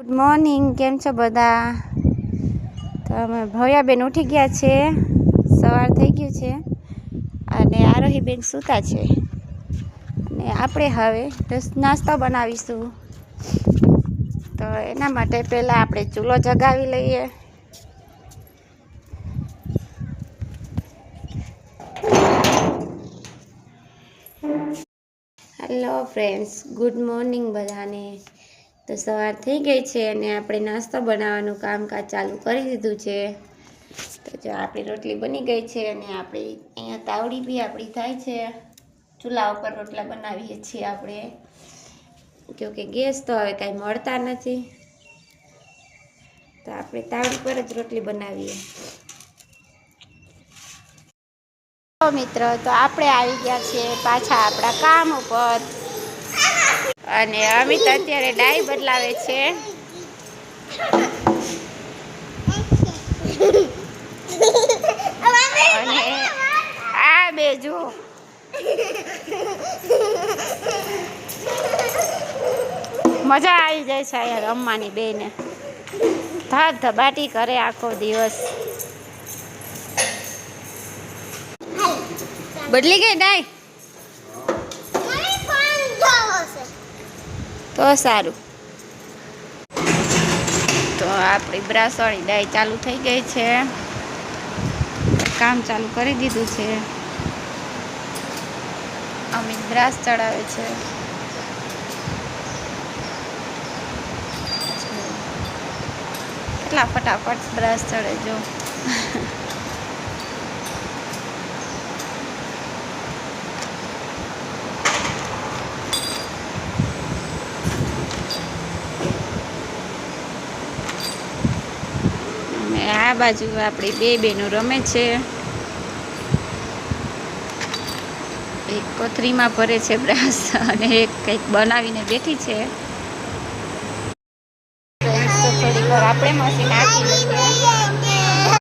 Good morning, કેમ છો બધા? તો અમે ભવ્યાબેન ઉઠી ગયા છે, સવાર થઈ ગયું છે અને આરોહીબેન સૂતા છે અને આપણે હવે નાસ્તો બનાવીશું. તો એના માટે પહેલાં આપણે ચૂલો જગાવી લઈએ. હેલો ફ્રેન્ડ્સ, ગુડ મોર્નિંગ બધાને. તો સવાર થઈ ગઈ છે અને આપણે નાસ્તો બનાવવાનું કામકાજ ચાલુ કરી દીધું છે. તો જો આપણી રોટલી બની ગઈ છે અને આપણી અહીંયા તાવડી બી આપણી થાય છે. ચૂલા ઉપર રોટલા બનાવીએ છીએ આપણે, કેમકે ગેસ તો હવે કાંઈ મળતા નથી, તો આપણે તાવડી પર જ રોટલી બનાવીએ. મિત્રો, તો આપણે આવી ગયા છીએ પાછા આપણા કામ ઉપર અને અમિત અત્યારે ડાઈ બદલાવે છે. અને આ બે જો મજા આવી જાય છે યાર રમવાની, બેને ધબાટી કરે આખો દિવસ. બદલી ગઈ ડાઈ તો સારું. તો આપણી બ્રાસવાળી ડાઈ ચાલુ થઈ ગઈ છે, કામ ચાલુ કરી દીધું છે. અમિત બ્રાસ ચડાવે છે. કેટલા ફટાફટ બ્રાસ ચડે જો. આ બાજુ આપણી બે બહેનો રમે છે. એક કોથરીમાં ભરે છે બ્રાસ અને એક કંઈક બનાવીને બેઠી છે. થોડીક વાર આપણે મશીન નાખી લઈએ.